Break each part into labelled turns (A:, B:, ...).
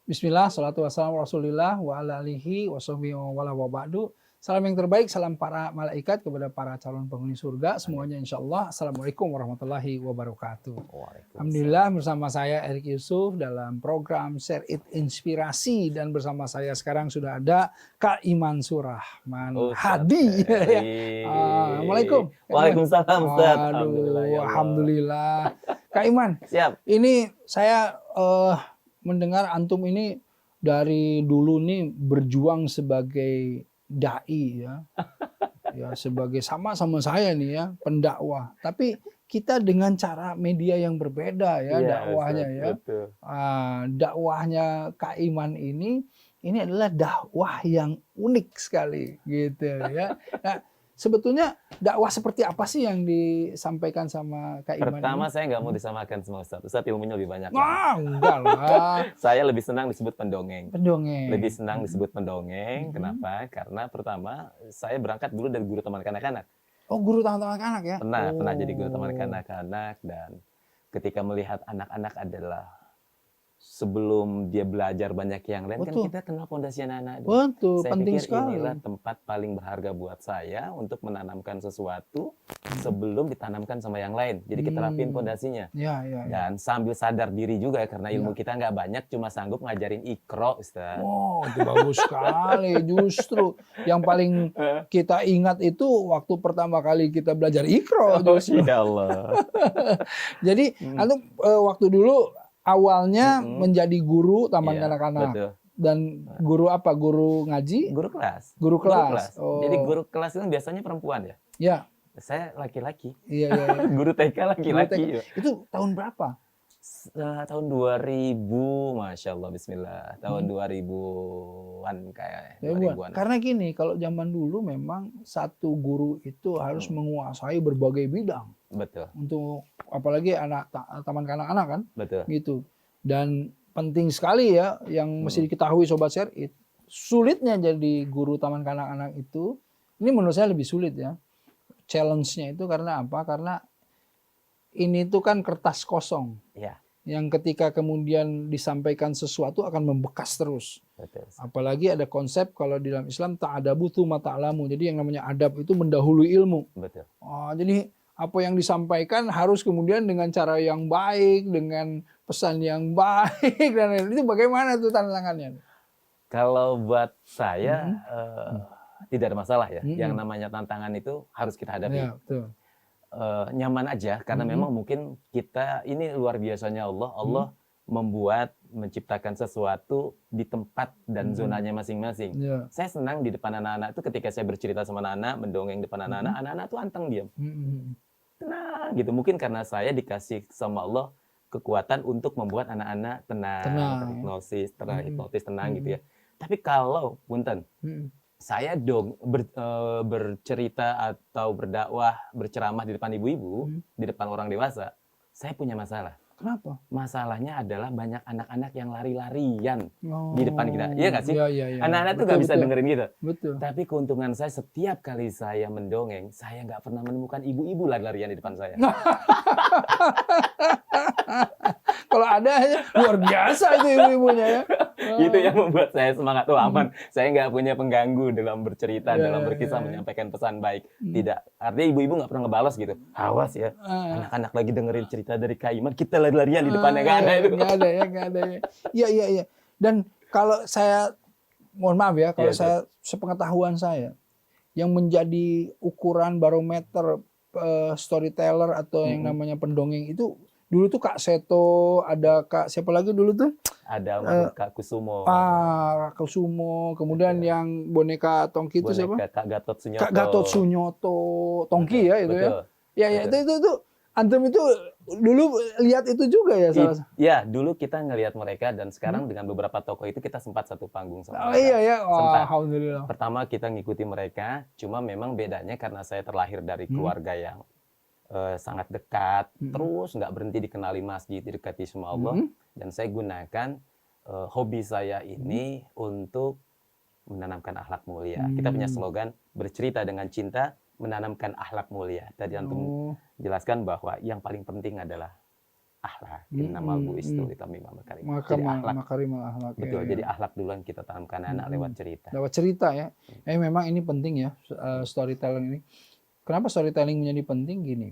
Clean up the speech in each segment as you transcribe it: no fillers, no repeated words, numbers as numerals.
A: Bismillah, salatu wassalamu rasulillah wa ala alihi wa sahbihi wa ba'du. Salam yang terbaik, salam para malaikat kepada para calon penghuni surga. Semuanya insya Allah. Assalamualaikum warahmatullahi wabarakatuh. Alhamdulillah bersama saya Erik Yusuf dalam program Share It Inspirasi. Dan bersama saya sekarang sudah ada Kak Iman Surahman Hadi. Assalamualaikum.
B: Waalaikumsalam Ustaz.
A: Alhamdulillah. Alhamdulillah. Kak Iman,
B: siap.
A: Ini saya mendengar antum ini dari dulu nih berjuang sebagai dai ya. Ya sebagai sama-sama saya nih ya, pendakwah. Tapi kita dengan cara media yang berbeda ya, dakwahnya ya.
B: Betul.
A: Dakwahnya Kak Iman ini adalah dakwah yang unik sekali gitu ya. Nah, sebetulnya dakwah seperti apa sih yang disampaikan sama Kak Iman?
B: Pertama, saya nggak mau disamakan sama Ustaz. Ustaz ilmunya lebih banyak.
A: Enggak lah.
B: Saya lebih senang disebut pendongeng.
A: Pendongeng.
B: Lebih senang disebut pendongeng. Kenapa? Karena pertama, saya berangkat dulu dari guru taman kanak-kanak.
A: Oh, guru taman kanak-kanak ya?
B: Pernah jadi guru taman kanak-kanak. Dan ketika melihat anak-anak adalah sebelum dia belajar banyak yang lain, kan kita kenal fondasi anak-anak.
A: Betul,
B: saya
A: penting
B: pikir
A: sekali.
B: Inilah tempat paling berharga buat saya untuk menanamkan sesuatu sebelum ditanamkan sama yang lain. Jadi kita rapiin fondasinya.
A: Ya.
B: Dan sambil sadar diri juga karena ilmu kita nggak banyak, cuma sanggup ngajarin Iqra, Ustaz.
A: Oh, itu bagus sekali. Justru yang paling kita ingat itu waktu pertama kali kita belajar Iqra.
B: Ya Allah.
A: Jadi, antum waktu dulu awalnya menjadi guru taman kanak-kanak.
B: Betul.
A: Dan guru apa? Guru ngaji?
B: Guru kelas.
A: Guru kelas.
B: Oh. Jadi guru kelas itu biasanya perempuan ya?
A: Ya.
B: Saya laki-laki.
A: Iya.
B: Guru TK laki-laki.
A: Itu tahun berapa?
B: Tahun 2000, Masya Allah, Bismillah. Tahun 2000-an kayaknya. 2000-an.
A: Karena gini, kalau zaman dulu memang satu guru itu harus menguasai berbagai bidang.
B: Betul.
A: Untuk apalagi anak taman kanak-kanak kan?
B: Betul.
A: Gitu. Dan penting sekali ya yang mesti diketahui Sobat Share It. Sulitnya jadi guru taman kanak-kanak itu, ini menurut saya lebih sulit ya. Challenge-nya itu karena apa? Karena ini tuh kan kertas kosong.
B: Iya.
A: Yang ketika kemudian disampaikan sesuatu akan membekas terus.
B: Betul.
A: Apalagi ada konsep kalau di dalam Islam ta'adabu tsumma ta'lamu. Jadi yang namanya adab itu mendahului ilmu.
B: Betul.
A: Jadi apa yang disampaikan harus kemudian dengan cara yang baik, dengan pesan yang baik dan lain-lain. Itu bagaimana tuh tantangannya?
B: Kalau buat saya tidak ada masalah ya. Yang namanya tantangan itu harus kita hadapi.
A: Ya, betul.
B: Nyaman aja karena memang mungkin kita ini luar biasanya Allah menciptakan sesuatu di tempat dan zonanya masing-masing. Saya senang di depan anak-anak itu ketika saya bercerita sama anak-anak, mendongeng di depan anak-anak, anak-anak tuh anteng diam. Tenang gitu. Mungkin karena saya dikasih sama Allah kekuatan untuk membuat anak-anak tenang, terhipnosis, terhipnotis, tenang gitu ya. Tapi kalau punten saya bercerita atau berdakwah, berceramah di depan ibu-ibu, di depan orang dewasa, saya punya masalah.
A: Kenapa?
B: Masalahnya adalah banyak anak-anak yang lari-larian di depan kita. Iya nggak sih?
A: Iya.
B: Anak-anak tuh nggak bisa dengerin gitu.
A: Betul.
B: Tapi keuntungan saya setiap kali saya mendongeng, saya nggak pernah menemukan ibu-ibu lari-larian di depan saya.
A: Kalau ada luar biasa itu ibu-ibunya ya.
B: Itu yang membuat saya semangat. Tuh aman. Saya nggak punya pengganggu dalam bercerita, dalam berkisah, menyampaikan pesan baik. Tidak. Artinya ibu-ibu nggak pernah ngebalas gitu. Awas ya. Anak-anak lagi dengerin cerita dari Kak Iman, kita lari-larian di depannya. Nggak ada itu.
A: Nggak ada ya. Iya. Dan kalau saya, mohon maaf ya, kalau saya sepengetahuan saya, yang menjadi ukuran barometer storyteller atau yang namanya pendongeng itu, dulu tuh Kak Seto, ada Kak siapa lagi dulu tuh?
B: Ada Kak Kusumo.
A: Kak Kusumo, kemudian yang boneka Tongki itu siapa?
B: Kak Gatot Sunyoto.
A: Kak Gatot Sunyoto, Tongki ya itu
B: betul.
A: Ya. Itu antum itu dulu lihat itu juga ya salah.
B: Ya, dulu kita ngelihat mereka dan sekarang dengan beberapa tokoh itu kita sempat satu panggung sama mereka.
A: Iya ya, alhamdulillah.
B: Pertama kita ngikuti mereka, cuma memang bedanya karena saya terlahir dari keluarga yang sangat dekat, terus nggak berhenti dikenali masjid, didekati sama Allah, dan saya gunakan hobi saya ini untuk menanamkan akhlak mulia. Kita punya slogan bercerita dengan cinta, menanamkan akhlak mulia. Tadi antum jelaskan bahwa yang paling penting adalah akhlak. Innamal bu'istu litammima makarim.
A: Maka
B: Jadi akhlak.
A: makarimal akhlak.
B: Betul.
A: Ya,
B: Jadi
A: ya.
B: akhlak duluan kita tanamkan anak lewat cerita.
A: Lewat cerita ya. Memang ini penting ya, storytelling ini. Kenapa storytelling menjadi penting gini?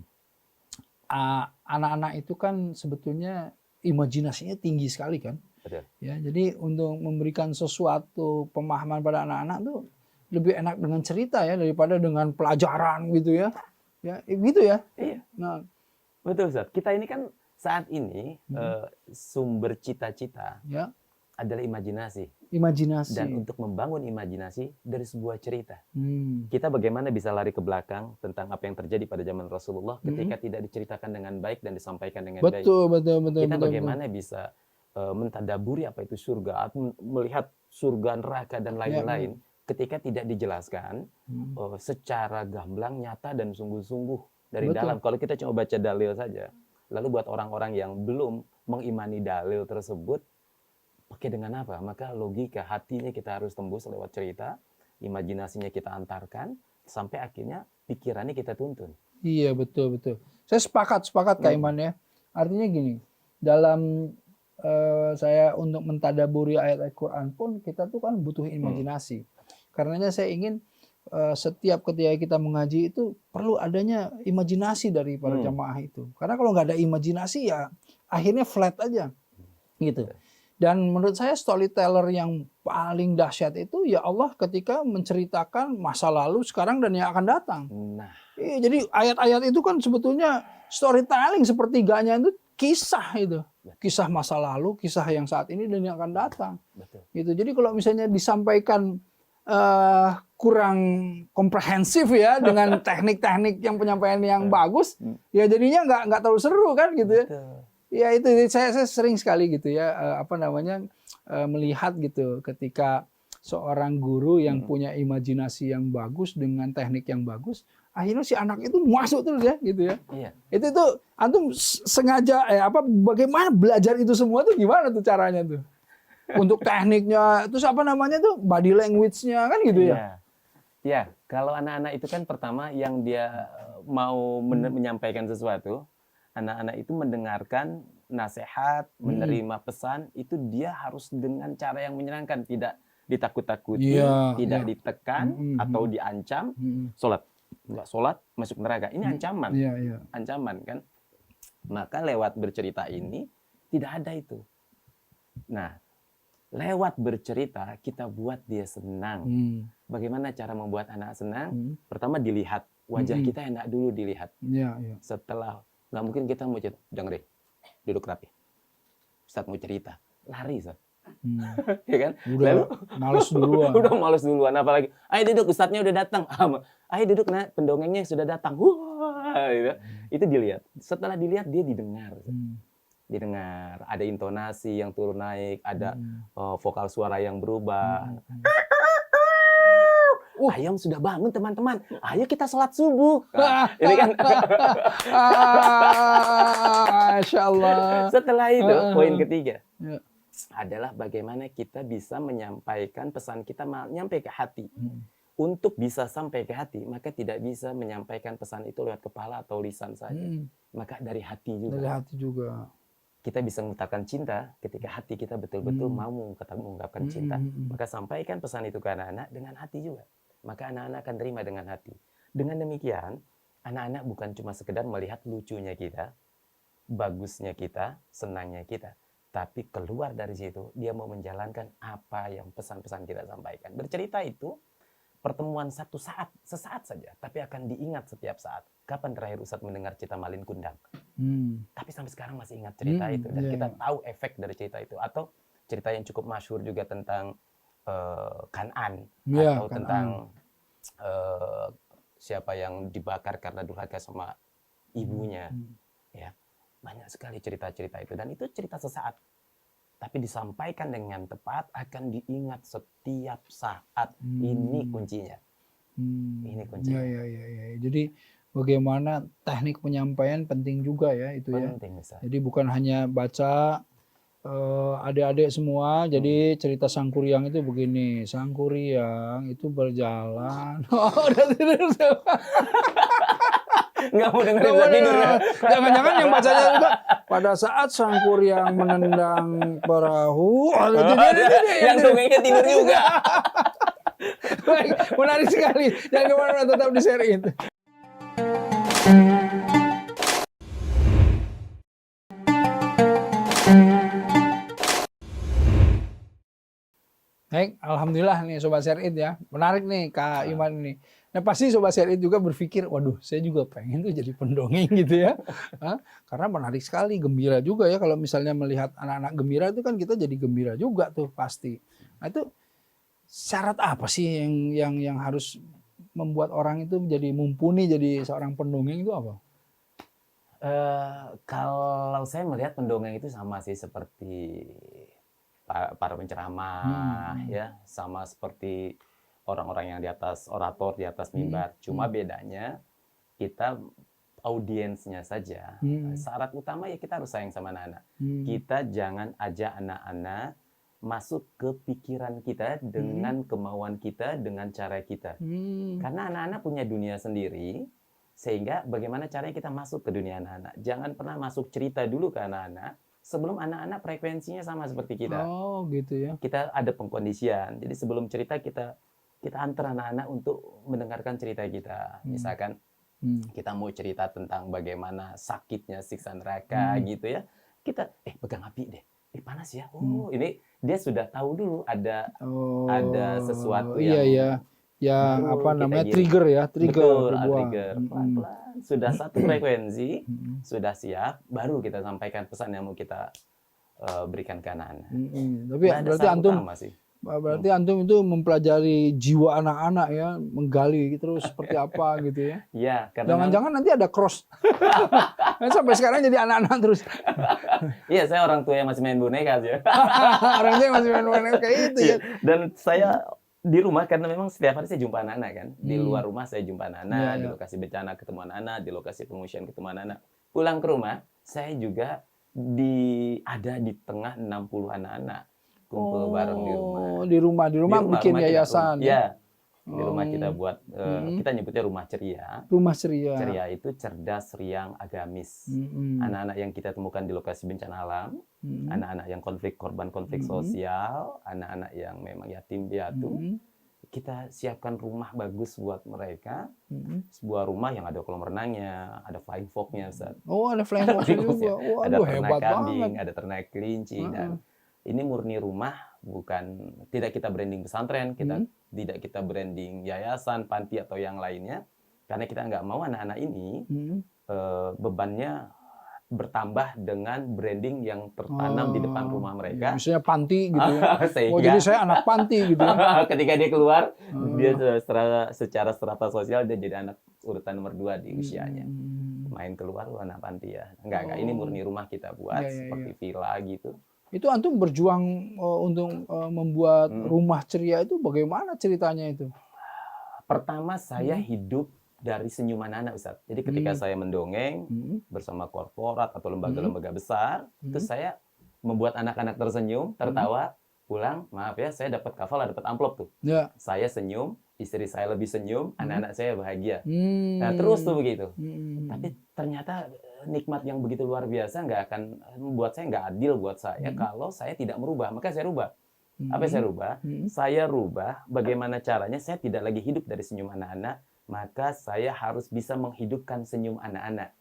A: Anak-anak itu kan sebetulnya imajinasinya tinggi sekali kan.
B: Betul.
A: Ya, jadi untuk memberikan sesuatu pemahaman pada anak-anak tuh lebih enak dengan cerita ya daripada dengan pelajaran gitu ya. Ya, gitu ya.
B: Iya.
A: Nah,
B: Betul, Ustaz. Kita ini kan saat ini sumber cita-cita
A: ya,
B: adalah imajinasi.
A: imajinasi.
B: Dan untuk membangun imajinasi dari sebuah cerita.
A: Hmm.
B: Kita bagaimana bisa lari ke belakang tentang apa yang terjadi pada zaman Rasulullah ketika tidak diceritakan dengan baik dan disampaikan dengan baik.
A: Betul.
B: Kita bagaimana bisa mentadaburi apa itu surga, melihat surga, neraka dan lain-lain ketika tidak dijelaskan secara gamblang, nyata dan sungguh-sungguh dari dalam. Kalau kita cuma baca dalil saja, lalu buat orang-orang yang belum mengimani dalil tersebut, pakai dengan apa? Maka logika hatinya kita harus tembus lewat cerita, imajinasinya kita antarkan, sampai akhirnya pikirannya kita tuntun.
A: Iya, betul. Saya sepakat Kak Iman ya. Artinya gini, dalam saya untuk mentadaburi ayat-ayat Quran pun kita tuh kan butuh imajinasi. Karenanya saya ingin setiap ketika kita mengaji itu perlu adanya imajinasi dari para jamaah itu. Karena kalau nggak ada imajinasi ya akhirnya flat aja gitu. Dan menurut saya storyteller yang paling dahsyat itu ya Allah ketika menceritakan masa lalu, sekarang dan yang akan datang.
B: Nah,
A: jadi ayat-ayat itu kan sebetulnya storytelling, sepertiganya itu kisah itu. Kisah masa lalu, kisah yang saat ini dan yang akan datang.
B: betul.
A: Gitu. Jadi kalau misalnya disampaikan kurang komprehensif ya dengan teknik-teknik yang penyampaian yang bagus, ya jadinya nggak terlalu seru kan gitu ya.
B: Betul.
A: Ya itu saya sering sekali gitu ya melihat gitu ketika seorang guru yang punya imajinasi yang bagus dengan teknik yang bagus, akhirnya si anak itu masuk terus ya gitu ya.
B: Iya.
A: Itu tuh antum sengaja bagaimana belajar itu semua tuh gimana tuh caranya tuh? Untuk tekniknya, terus body language-nya kan gitu ya.
B: Ya, kalau anak-anak itu kan pertama yang dia mau menyampaikan sesuatu, anak-anak itu mendengarkan nasihat, menerima pesan, itu dia harus dengan cara yang menyenangkan, tidak ditakut-takuti, tidak ditekan atau diancam. Sholat, nggak sholat masuk neraka. Ini ancaman, ancaman kan. Maka lewat bercerita ini tidak ada itu. Nah, lewat bercerita kita buat dia senang. Bagaimana cara membuat anak senang? Pertama dilihat, wajah kita enak dulu dilihat. Setelah, nggak mungkin kita mau cerita, jangan deh, duduk rapi. Ustaz mau cerita, lari Ustaz. Ya kan?
A: Udah males duluan.
B: Udah males duluan, apalagi, ayo duduk, Ustadznya udah datang. Ayo duduk, nah, pendongengnya sudah datang. Wah, gitu. Itu dilihat. Setelah dilihat dia didengar. Didengar, ada intonasi yang turun naik, ada vokal suara yang berubah. Ayam sudah bangun teman-teman, ayo kita sholat subuh. Ini kan.
A: Masya Allah.
B: Setelah itu poin ketiga adalah bagaimana kita bisa menyampaikan pesan kita nyampe ke hati. Untuk bisa sampai ke hati, maka tidak bisa menyampaikan pesan itu lewat kepala atau lisan saja. Maka dari hati juga.
A: Dari hati juga.
B: Kita bisa mengungkapkan cinta ketika hati kita betul-betul mau mengungkapkan cinta. Maka sampaikan pesan itu ke anak-anak dengan hati juga. Maka anak-anak akan terima dengan hati. Dengan demikian, anak-anak bukan cuma sekedar melihat lucunya kita, bagusnya kita, senangnya kita. Tapi keluar dari situ, dia mau menjalankan apa yang pesan-pesan kita sampaikan. Bercerita itu pertemuan satu saat, sesaat saja, tapi akan diingat setiap saat. Kapan terakhir Ustadz mendengar cerita Malin Kundang? Tapi sampai sekarang masih ingat cerita itu. Dan kita tahu efek dari cerita itu. Atau cerita yang cukup masyhur juga tentang Kan'an. Atau tentang siapa yang dibakar karena durhaka sama ibunya. Ya, banyak sekali cerita-cerita itu. Dan itu cerita sesaat. Tapi disampaikan dengan tepat akan diingat setiap saat. Ini kuncinya. Ini kuncinya.
A: Ya. Jadi bagaimana teknik penyampaian penting juga ya itu ya.
B: Penting, Ustaz.
A: Jadi bukan hanya baca adik-adik semua. Jadi cerita Sangkuriang itu begini. Sangkuriang itu berjalan.
B: Nggak mau dengerin
A: Nggak
B: bisa
A: boleh.
B: tidur ya.
A: Jangan-jangan yang bacanya juga pada saat sang kuryang menendang perahu.
B: Yang dongengnya tidur juga.
A: Baik, menarik sekali. Jangan kemana-mana, tetap di Share It. Baik, alhamdulillah nih Sobat Share It ya. Menarik nih Kak Iman ini. Nah pasti Sobat Share It juga berpikir, waduh saya juga pengen tuh jadi pendongeng gitu ya. Hah? Karena menarik sekali, gembira juga ya kalau misalnya melihat anak-anak gembira itu kan kita jadi gembira juga tuh pasti. Nah itu syarat apa sih yang harus membuat orang itu menjadi mumpuni jadi seorang pendongeng itu apa?
B: Kalau saya melihat pendongeng itu sama sih seperti para penceramah ya, sama seperti orang-orang yang di atas orator, di atas mimbar. Cuma bedanya kita audiensnya saja. Syarat utama ya kita harus sayang sama anak-anak. Kita jangan ajak anak-anak masuk ke pikiran kita dengan kemauan kita, dengan cara kita. Karena anak-anak punya dunia sendiri, sehingga bagaimana caranya kita masuk ke dunia anak-anak. Jangan pernah masuk cerita dulu ke anak-anak sebelum anak-anak frekuensinya sama seperti kita.
A: Oh gitu ya.
B: Kita ada pengkondisian. Jadi sebelum cerita kita antar anak-anak untuk mendengarkan cerita kita. Misalkan kita mau cerita tentang bagaimana sakitnya siksa neraka gitu ya. Kita pegang api deh. Panas ya. Oh, ini dia sudah tahu dulu ada sesuatu yang
A: yang
B: baru
A: apa
B: kita
A: namanya
B: giring.
A: trigger ya,
B: Betul,
A: dibuat.
B: trigger. Pelan-pelan sudah satu frekuensi, sudah siap, baru kita sampaikan pesan yang mau kita berikan ke anak-anak.
A: Tapi berarti antum itu mempelajari jiwa anak-anak ya, menggali terus seperti apa gitu ya.
B: Iya, karena
A: jangan-jangan nanti ada cross. Sampai sekarang jadi anak-anak terus.
B: Iya, saya orang tua yang masih main boneka sih.
A: Orang tua yang masih main boneka kayak itu ya.
B: Dan saya di rumah karena memang setiap hari saya jumpa anak-anak kan. Di luar rumah saya jumpa anak-anak, di lokasi bencana ketemu anak-anak, di lokasi pengungsian ketemu anak-anak. Pulang ke rumah, saya juga ada di tengah 60 anak-anak kumpul bareng di rumah.
A: Di rumah bikin yayasan.
B: Ya. Di rumah kita buat kita nyebutnya rumah ceria.
A: Rumah ceria.
B: Ceria itu cerdas, riang, agamis. Anak-anak yang kita temukan di lokasi bencana alam, anak-anak yang korban konflik sosial, anak-anak yang memang yatim piatu. Kita siapkan rumah bagus buat mereka. Sebuah rumah yang ada kolam renangnya, ada flying fox-nya, Ustaz.
A: Oh, ada flying fox juga.
B: Ada ternak kambing, ada ternak kelinci. Dan ini murni rumah, tidak kita branding pesantren, tidak kita branding yayasan, panti atau yang lainnya, karena kita nggak mau anak-anak ini bebannya bertambah dengan branding yang tertanam di depan rumah mereka.
A: Misalnya panti gitu ya. Jadi saya anak panti gitu ya.
B: Ketika dia keluar, dia secara strata sosial dia jadi anak urutan nomor 2 di usianya. Main keluar anak panti ya. Enggak, ini murni rumah kita buat seperti villa gitu.
A: Itu antum berjuang untuk membuat rumah ceria itu bagaimana ceritanya itu?
B: Pertama saya hidup dari senyuman anak, Ustaz. Jadi ketika saya mendongeng bersama korporat atau lembaga-lembaga besar, itu saya membuat anak-anak tersenyum, tertawa, pulang, maaf ya, saya dapat kafal, dapat amplop tuh. Ya. Saya senyum, istri saya lebih senyum, anak-anak saya bahagia. Nah, terus tuh begitu. Tapi ternyata nikmat yang begitu luar biasa nggak akan membuat saya nggak adil buat saya kalau saya tidak merubah. Maka saya rubah. Apa yang saya rubah? Saya rubah bagaimana caranya saya tidak lagi hidup dari senyum anak-anak, maka saya harus bisa menghidupkan senyum anak-anak.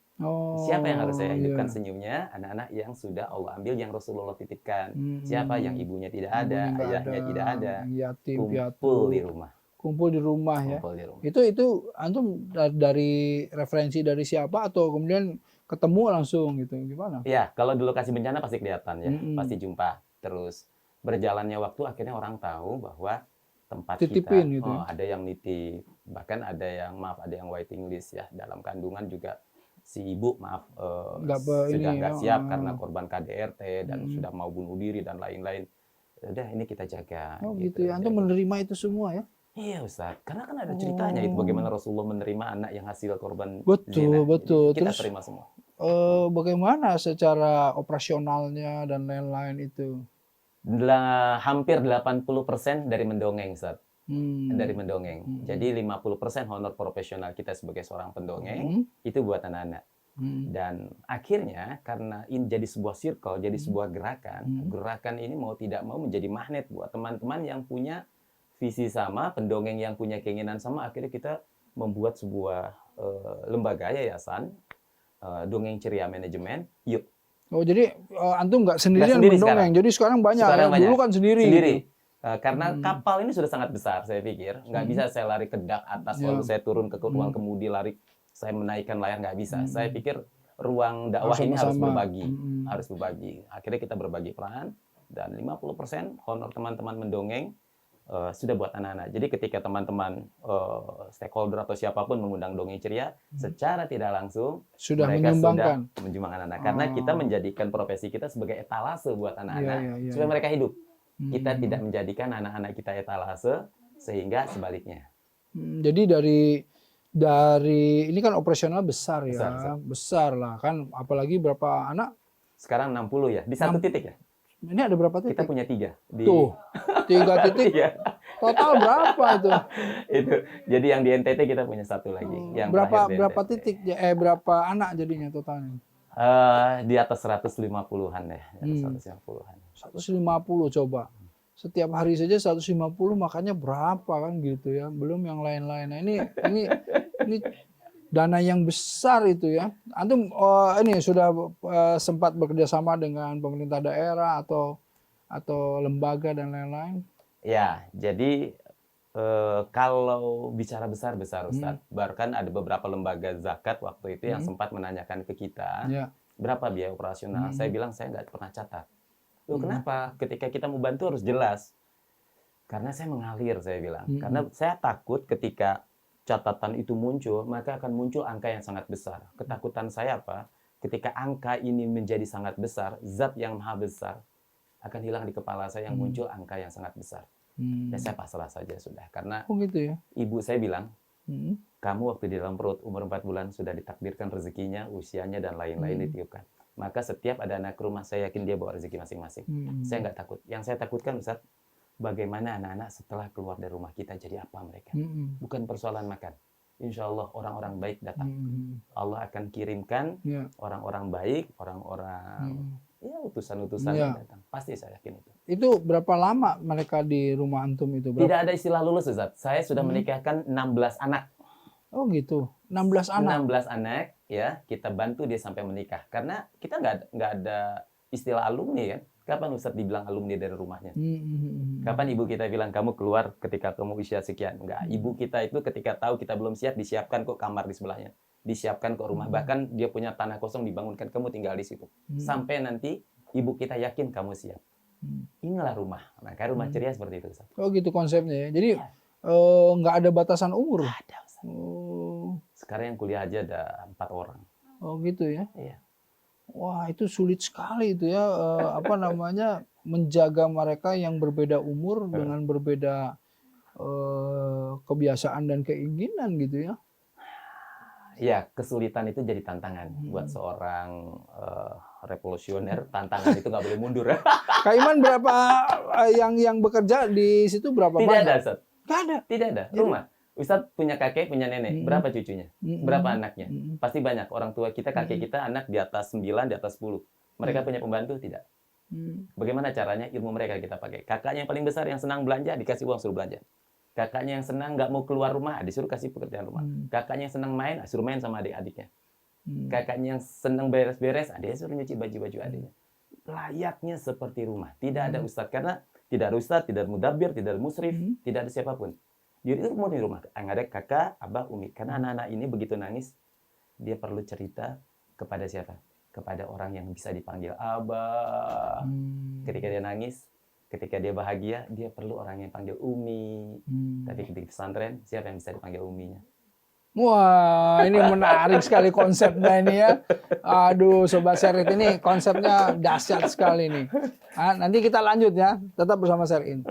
B: Siapa yang harus saya hidupkan senyumnya? Anak-anak yang sudah Allah ambil, yang Rasulullah titipkan. Siapa yang ibunya tidak ada, ayahnya tidak ada,
A: yatim
B: kumpul di rumah.
A: Kumpul di rumah ya. Itu antum dari referensi dari siapa atau kemudian ketemu langsung gitu, gimana?
B: Ya, kalau di lokasi bencana pasti kelihatan ya, pasti jumpa. Terus berjalannya waktu akhirnya orang tahu bahwa tempat
A: titipin
B: kita,
A: gitu.
B: Ada yang nitip, bahkan ada yang ada yang waiting list ya. Dalam kandungan juga si ibu sudah nggak siap karena korban KDRT dan sudah mau bunuh diri dan lain-lain. Udah ini kita jaga.
A: Oh gitu ya, antum menerima itu semua ya?
B: Iya Ustaz, karena kan ada ceritanya itu bagaimana Rasulullah menerima anak yang hasil korban
A: zina. Betul.
B: Kita
A: terus,
B: terima semua.
A: Bagaimana secara operasionalnya dan lain-lain itu?
B: Hampir 80% dari mendongeng, Ustaz. dari mendongeng. Jadi 50% honor profesional kita sebagai seorang pendongeng itu buat anak-anak. Dan akhirnya karena ini jadi sebuah circle, jadi sebuah gerakan. Gerakan ini mau tidak mau menjadi magnet buat teman-teman yang punya visi sama, pendongeng yang punya keinginan sama. Akhirnya kita membuat sebuah lembaga yayasan Dongeng Ceria Manajemen. Yuk.
A: Oh, jadi antum nggak sendirian
B: sendiri
A: mendongeng. Jadi sekarang banyak.
B: Sekarang banyak.
A: Dulu kan sendiri.
B: Gitu. Karena kapal ini sudah sangat besar, saya pikir. Nggak bisa saya lari ke dak atas, lalu saya turun ke ruang kemudi, saya menaikkan layar, nggak bisa. Saya pikir ruang dakwah ini harus berbagi. Harus berbagi. Akhirnya kita berbagi peran, dan 50% honor teman-teman mendongeng sudah buat anak-anak. Jadi ketika teman-teman stakeholder atau siapapun mengundang Dongeng Ceria, secara tidak langsung
A: sudah
B: mereka
A: menyumbangkan.
B: sudah menyumbangkan anak-anak. Karena kita menjadikan profesi kita sebagai etalase buat anak-anak, supaya mereka hidup. Kita tidak menjadikan anak-anak kita etalase, sehingga sebaliknya.
A: Jadi dari ini kan operasional besar ya, besar lah kan, apalagi berapa anak?
B: Sekarang 60 ya, di satu titik ya.
A: Ini ada berapa titik?
B: Kita punya 3.
A: Tuh, 3 titik. Total berapa itu?
B: Itu. Jadi yang di NTT kita punya 1 lagi. Yang
A: berapa titik? Berapa anak jadinya totalnya?
B: Di atas 150-an ya. 150-an.
A: 150 coba. Setiap hari saja 150, makanya berapa kan gitu ya. Belum yang lain-lain. Nah, ini dana yang besar itu ya. Antum ini sudah sempat bekerja sama dengan pemerintah daerah atau lembaga dan lain-lain?
B: Ya, jadi kalau bicara besar Ustadz, bahkan ada beberapa lembaga zakat waktu itu yang sempat menanyakan ke kita, berapa biaya operasional? Saya bilang saya nggak pernah catat. Loh, kenapa? Ketika kita mau bantu harus jelas. Karena saya mengalir, saya bilang. Karena saya takut ketika catatan itu muncul, maka akan muncul angka yang sangat besar. Ketakutan saya apa? Ketika angka ini menjadi sangat besar, zat yang maha besar akan hilang di kepala saya, yang muncul angka yang sangat besar. Dan saya pasrah saja sudah. Karena
A: gitu ya?
B: Ibu saya bilang, kamu waktu di dalam perut umur 4 bulan sudah ditakdirkan rezekinya, usianya, dan lain-lain ditiupkan. Maka setiap ada anak rumah, saya yakin dia bawa rezeki masing-masing. Saya nggak takut. Yang saya takutkan, Ustaz, bagaimana anak-anak setelah keluar dari rumah kita jadi apa mereka? Bukan persoalan makan. Insya Allah orang-orang baik datang. Allah akan kirimkan orang-orang baik, orang-orang utusan-utusan datang. Pasti saya yakin itu.
A: Itu berapa lama mereka di rumah antum itu?
B: Tidak ada istilah lulus, Ustaz. Saya sudah menikahkan 16 anak.
A: Oh gitu, 16 anak.
B: 16 anak, ya, kita bantu dia sampai menikah. Karena kita nggak ada istilah alumni, kan? Kapan Ustadz dibilang alumni dari rumahnya? Kapan ibu kita bilang kamu keluar ketika kamu usia sekian? Enggak. Ibu kita itu ketika tahu kita belum siap, disiapkan kok kamar di sebelahnya. Disiapkan kok rumah. Bahkan dia punya tanah kosong, dibangunkan, kamu tinggal di situ. Sampai nanti ibu kita yakin kamu siap. Inilah rumah. Maka rumah ceria seperti itu, Ustadz.
A: Oh gitu konsepnya ya. Jadi nggak ada batasan umur?
B: Nggak ada, Ustadz. Sekarang yang kuliah aja ada 4 orang.
A: Oh gitu ya?
B: Iya.
A: Wah, itu sulit sekali itu ya, menjaga mereka yang berbeda umur dengan berbeda kebiasaan dan keinginan gitu ya.
B: Ya, kesulitan itu jadi tantangan buat seorang revolusioner. Tantangan itu nggak boleh mundur.
A: Kak Iman berapa yang bekerja di situ berapa
B: Tidak
A: banyak?
B: ada, Ustaz.
A: Nggak ada?
B: Tidak ada. Rumah. Ustadz punya kakek, punya nenek. Berapa cucunya? Berapa anaknya? Pasti banyak. Orang tua kita, kakek kita, anak di atas 9, di atas 10. Mereka punya pembantu? Tidak. Bagaimana caranya? Ilmu mereka kita pakai. Kakaknya yang paling besar yang senang belanja, dikasih uang suruh belanja. Kakaknya yang senang nggak mau keluar rumah, disuruh kasih pekerjaan rumah. Kakaknya yang senang main, suruh main sama adik-adiknya. Kakaknya yang senang beres-beres, adiknya suruh nyuci baju-baju adiknya. Layaknya seperti rumah. Tidak ada ustadz. Karena tidak ada ustadz, tidak ada mudabbir, tidak ada musrif, tidak ada siapapun. Jadi itu mau di rumah. Yang ada kakak, abah, umi. Karena anak-anak ini begitu nangis, dia perlu cerita kepada siapa? Kepada orang yang bisa dipanggil abah. Ketika dia nangis, ketika dia bahagia, dia perlu orang yang panggil umi. Tapi ketika di pesantren, siapa yang bisa dipanggil uminya?
A: Wah, ini menarik sekali konsepnya ini ya. Aduh, Sobat Serit ini konsepnya dahsyat sekali nih. Nanti kita lanjut ya. Tetap bersama Serin.